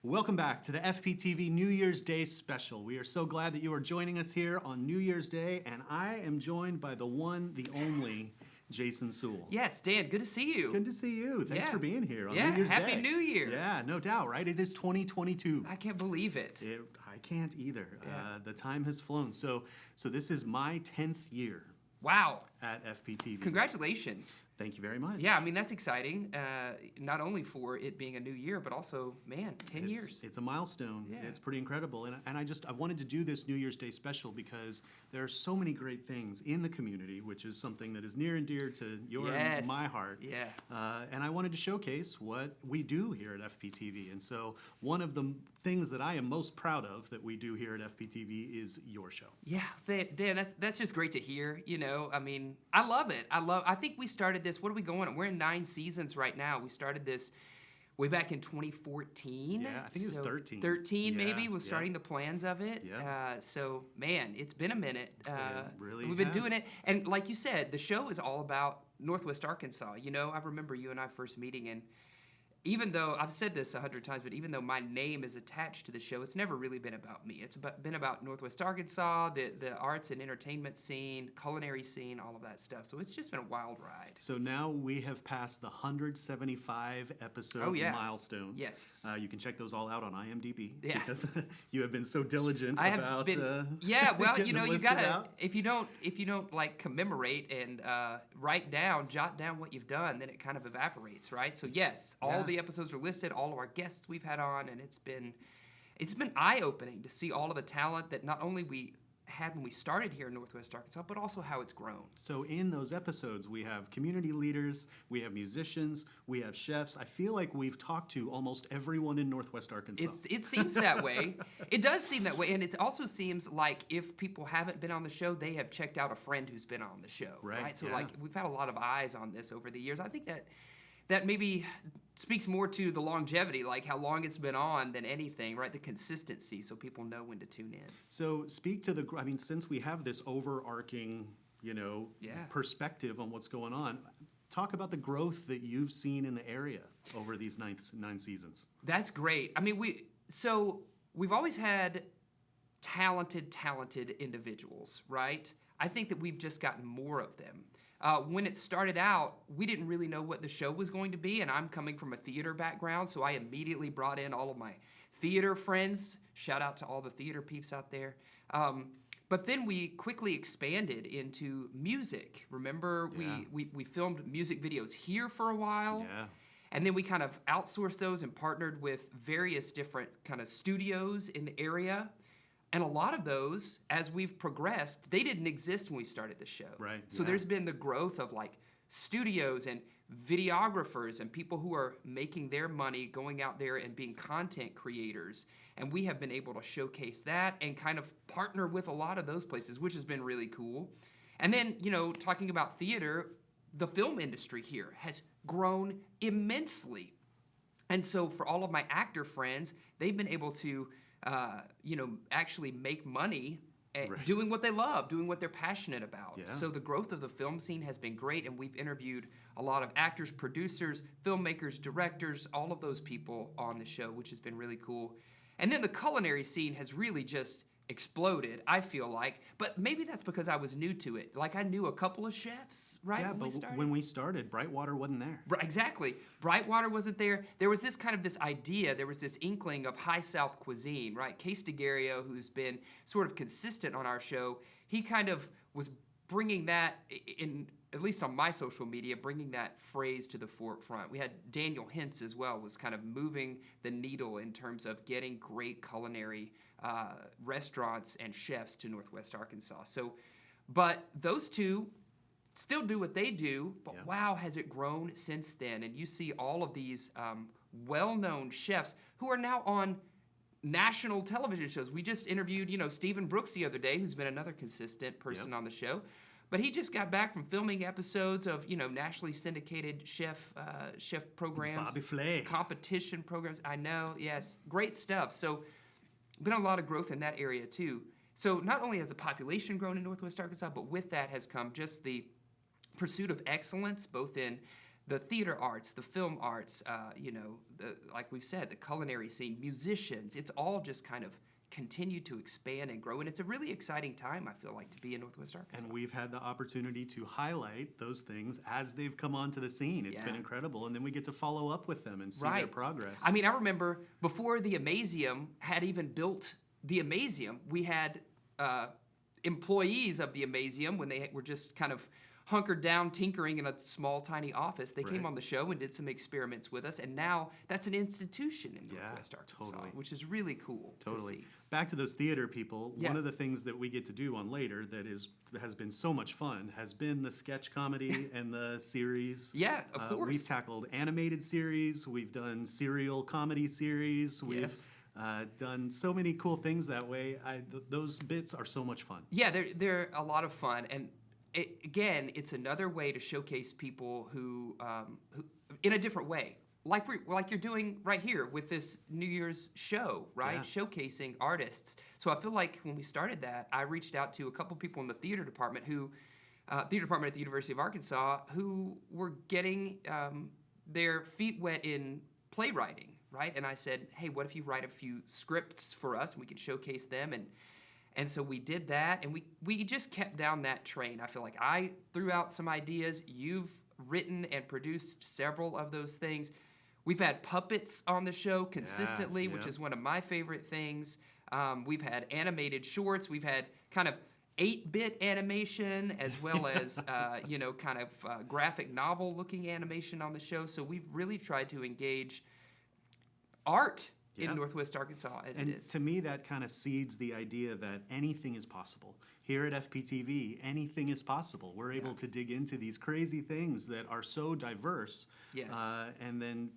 Welcome back to the FPTV New Year's Day special. We are so glad that you are joining us here on New Year's Day, and I am joined by the one, the only, Jason Suel. Yes, Dan, good to see you. Good to see you. Thanks for being here on Yeah, New Year's Day. Happy New Year. Yeah, no doubt, right? It is 2022. I can't believe it. I can't either. Yeah. The time has flown. So this is my 10th year Wow. at FPTV. Congratulations. Thank you very much. Yeah, I mean, that's exciting, not only for it being a new year, but also, man, 10 years. It's a milestone. Yeah. It's pretty incredible. And I wanted to do this New Year's Day special because there are so many great things in the community, which is something that is near and dear to your and my heart. Yeah. And I wanted to showcase what we do here at FPTV. And so one of the things that I am most proud of that we do here at FPTV is your show. Yeah, Dan, that's just great to hear. You know, I mean, I love it. I think we started this. What are we going on? We're in 9 seasons right now. We started this way back in 2014. Yeah, I think it was 13. 13 maybe was yeah. starting the plans of it. Yeah. So, man, it's been a minute. It really We've been has. doing it. And like you said, the show is all about Northwest Arkansas. You know, I remember you and I first meeting, and even though, I've said this 100 times, but even though my name is attached to the show, it's never really been about me. It's been about Northwest Arkansas, the arts and entertainment scene, culinary scene, all of that stuff. So it's just been a wild ride. So now we have passed the 175 episode milestone. Yes. You can check those all out on IMDb because you have been so diligent about yeah, well, you know, you gotta out. if you don't like commemorate and jot down what you've done, then it kind of evaporates, right? So yes, all the episodes are listed, all of our guests we've had on, and it's been eye-opening to see all of the talent that not only we had when we started here in Northwest Arkansas, but also how it's grown. So in those episodes, we have community leaders, we have musicians, we have chefs. I feel like we've talked to almost everyone in Northwest Arkansas. It seems that way. It does seem that way, and it also seems like if people haven't been on the show, they have checked out a friend who's been on the show, right? So like we've had a lot of eyes on this over the years. I think that maybe speaks more to the longevity, like how long it's been on, than anything, right? The consistency, so people know when to tune in. So speak to since we have this overarching, perspective on what's going on, talk about the growth that you've seen in the area over these nine seasons. That's great. I mean, we've always had talented individuals, right? I think that we've just gotten more of them. When it started out, we didn't really know what the show was going to be, and I'm coming from a theater background, so I immediately brought in all of my theater friends. Shout out to all the theater peeps out there. But then we quickly expanded into music. Remember, we filmed music videos here for a while, and then we kind of outsourced those and partnered with various different kind of studios in the area. And a lot of those, as we've progressed, they didn't exist when we started the show. Right. So there's been the growth of like studios and videographers and people who are making their money going out there and being content creators. And we have been able to showcase that and kind of partner with a lot of those places, which has been really cool. And then, talking about theater, the film industry here has grown immensely. And so for all of my actor friends, they've been able to actually make money doing what they love, doing what they're passionate about. Yeah. So the growth of the film scene has been great, and we've interviewed a lot of actors, producers, filmmakers, directors, all of those people on the show, which has been really cool. And then the culinary scene has really just exploded, I feel like. But maybe that's because I was new to it. Like, I knew a couple of chefs, right? Yeah, when we started, Brightwater wasn't there. Exactly. Brightwater wasn't there. There was this idea, there was this inkling of high South cuisine, right? Case DeGario, who's been sort of consistent on our show, he kind of was bringing that in, at least on my social media, bringing that phrase to the forefront. We had Daniel Hintz as well, was kind of moving the needle in terms of getting great culinary restaurants and chefs to Northwest Arkansas. So, but those two still do what they do, but wow, has it grown since then. And you see all of these well-known chefs who are now on national television shows. We just interviewed, Stephen Brooks the other day, who's been another consistent person on the show. But he just got back from filming episodes of, nationally syndicated chef programs. Bobby Flay. Competition programs. I know, yes. Great stuff. So, been a lot of growth in that area, too. So, not only has the population grown in Northwest Arkansas, but with that has come just the pursuit of excellence, both in the theater arts, the film arts, like we've said, the culinary scene, musicians. It's all just kind of continue to expand and grow, and it's a really exciting time, I feel like, to be in Northwest Arkansas. And we've had the opportunity to highlight those things as they've come onto the scene. It's been incredible, and then we get to follow up with them and see their progress. I mean, I remember before the Amazeum had even built the Amazeum, we had employees of the Amazeum when they were just kind of hunkered down tinkering in a small, tiny office. They came on the show and did some experiments with us, and now that's an institution in Northwest Arkansas, which is really cool to see. Back to those theater people, one of the things that we get to do on Later that has been so much fun has been the sketch comedy and the series. Yeah, of course. We've tackled animated series, we've done serial comedy series, we've done so many cool things that way. Those bits are so much fun. Yeah, they're a lot of fun, and again, it's another way to showcase people who in a different way, like you're doing right here with this New Year's show, right? Showcasing artists. So I feel like when we started that, I reached out to a couple people in the theater department at the University of Arkansas who were getting their feet wet in playwriting, right? And I said, hey, what if you write a few scripts for us and we could showcase them? And so we did that, and we just kept down that train. I feel like I threw out some ideas. You've written and produced several of those things. We've had puppets on the show consistently, which is one of my favorite things. We've had animated shorts. We've had kind of 8-bit animation as well as, kind of graphic novel-looking animation on the show. So we've really tried to engage art in Northwest Arkansas as it is. To me, that kind of seeds the idea that anything is possible. Here at FPTV, anything is possible. We're able to dig into these crazy things that are so diverse and then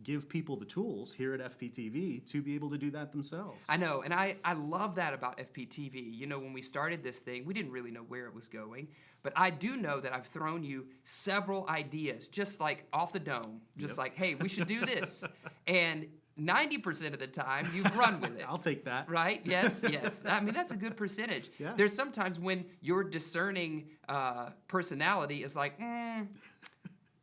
give people the tools here at FPTV to be able to do that themselves. I know, and I love that about FPTV. You know, when we started this thing, we didn't really know where it was going, but I do know that I've thrown you several ideas, just like off the dome, just like, hey, we should do this. And 90% of the time, you've run with it. I'll take that. Right? Yes, yes. I mean, that's a good percentage. Yeah. There's sometimes when your discerning personality is like,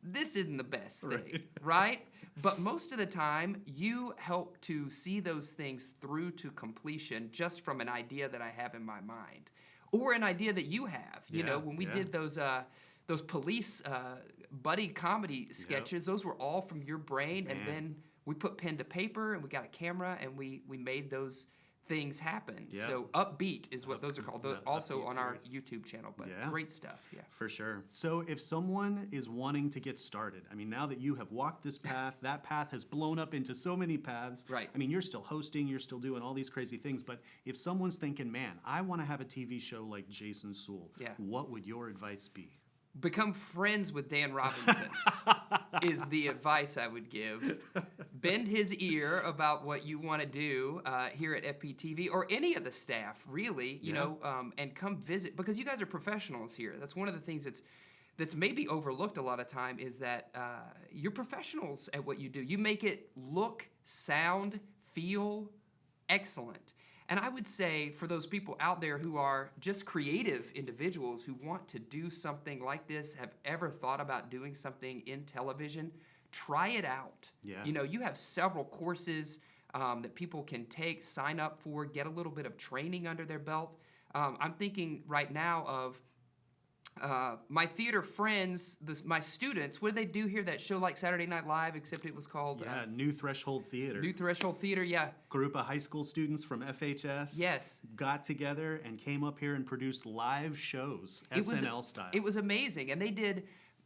this isn't the best thing, right? But most of the time, you help to see those things through to completion just from an idea that I have in my mind. Or an idea that you have. You know, when we did those police buddy comedy sketches, those were all from your brain, and then we put pen to paper and we got a camera and we made those things happen. Yep. So Upbeat is what those are called. Those also on our series. YouTube channel, but great stuff. Yeah, for sure. So if someone is wanting to get started, I mean, now that you have walked this path, that path has blown up into so many paths. Right. I mean, you're still hosting, you're still doing all these crazy things, but if someone's thinking, man, I want to have a TV show like Jason Suel, what would your advice be? Become friends with Dan Robinson is the advice I would give. Bend his ear about what you want to do here at FPTV or any of the staff, really, you know, and come visit because you guys are professionals here. That's one of the things that's maybe overlooked a lot of time is that you're professionals at what you do. You make it look, sound, feel excellent. And I would say for those people out there who are just creative individuals who want to do something like this, have ever thought about doing something in television, try it out. Yeah. You know, you have several courses that people can take, sign up for, get a little bit of training under their belt. I'm thinking right now of my theater friends, my students. What did they do here? That show like Saturday Night Live, except it was called New Threshold Theater. New Threshold Theater. Yeah. Group of high school students from FHS. Yes. Got together and came up here and produced live shows, SNL style. It was amazing, and they did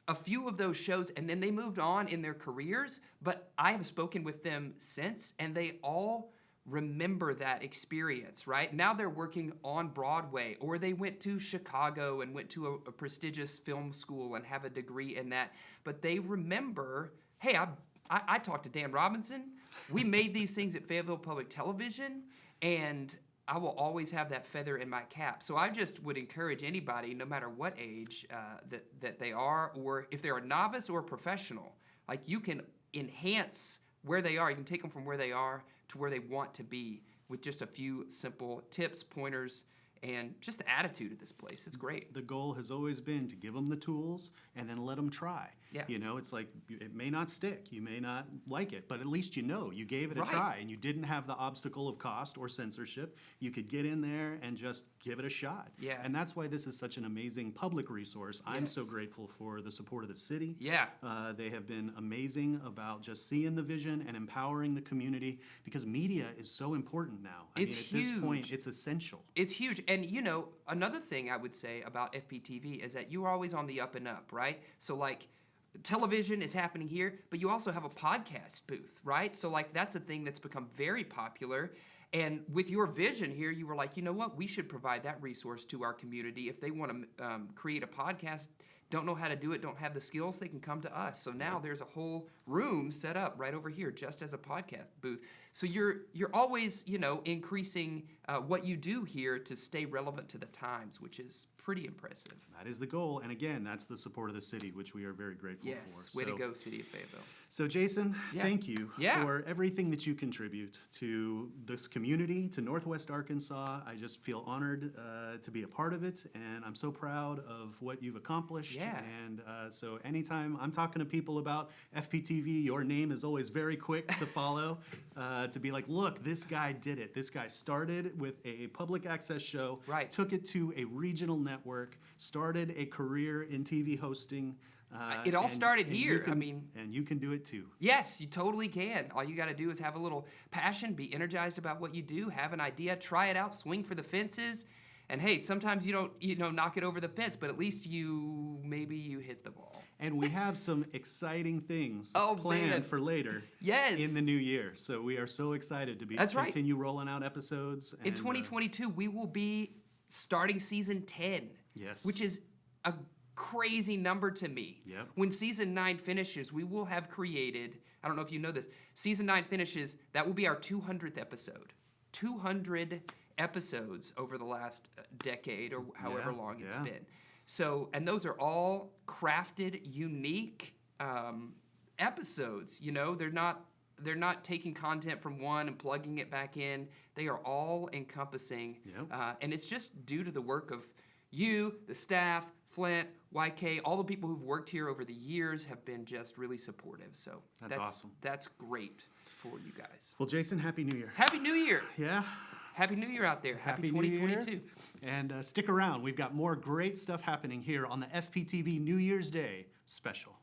a few of those shows, and then they moved on in their careers. But I have spoken with them since, and they all remember that experience, right? Now they're working on Broadway, or they went to Chicago and went to a prestigious film school and have a degree in that. But they remember, hey, I talked to Dan Robinson. We made these things at Fayetteville Public Television, and I will always have that feather in my cap. So I just would encourage anybody, no matter what age that they are, or if they're a novice or a professional, like you can enhance where they are. You can take them from where they are to where they want to be with just a few simple tips, pointers, and just the attitude of this place. It's great. The goal has always been to give them the tools and then let them try. Yeah. You know, it's like it may not stick, you may not like it, but at least you know you gave it a Right. try and you didn't have the obstacle of cost or censorship. You could get in there and just give it a shot. Yeah. And that's why this is such an amazing public resource. I'm so Yes. grateful for the support of the city. Yeah. They have been amazing about just seeing the vision and empowering the community because media is so important now. I It's mean, at this point, huge. it's essential. It's huge. And, you know, another thing I would say about FPTV is that you are always on the up and up, right? So, like, television is happening here, but you also have a podcast booth, right? So, like, that's a thing that's become very popular. And with your vision here, you were like, you know what? We should provide that resource to our community. If they want to create a podcast, don't know how to do it, don't have the skills, they can come to us. So now there's a whole room set up right over here just as a podcast booth. So you're always, you know, increasing what you do here to stay relevant to the times, which is pretty impressive. That is the goal. And again, that's the support of the city, which we are very grateful Yes, for. way to go, City of Fayetteville. So Jason, Yeah. thank you Yeah. for everything that you contribute to this community, to Northwest Arkansas. I just feel honored to be a part of it, and I'm so proud of what you've accomplished. Yeah. And so anytime I'm talking to people about FPTV, your name is always very quick to follow, to be like, look, this guy did it. This guy started with a public access show, Right. took it to a regional network, started a career in TV hosting. It all started you here. I can- mean- and you can do it too. Yes, you totally can. All you got to do is have a little passion, be energized about what you do, have an idea, try it out, swing for the fences. And hey, sometimes you don't, you know, knock it over the fence, but at least maybe you hit the ball. And we have some exciting things Oh, planned man. for later Yes. in the new year. So we are so excited to That's right. continue rolling out episodes. In 2022, we will be starting season 10. Yes. Which is a crazy number to me. Yep. When season 9 finishes, we will have created, I don't know if you know this, season 9 finishes, that will be our 200th episode. 200 episodes over the last decade or however long it's yeah. been. So, and those are all crafted, unique episodes. You know, they're not taking content from one and plugging it back in. They are all encompassing, Yep. and it's just due to the work of you, the staff, Flint, YK, all the people who've worked here over the years have been just really supportive. So That's awesome. That's great for you guys. Well, Jason, Happy New Year. Happy New Year! Yeah. Happy New Year out there. Happy New Year. 2022. And stick around. We've got more great stuff happening here on the FPTV New Year's Day special.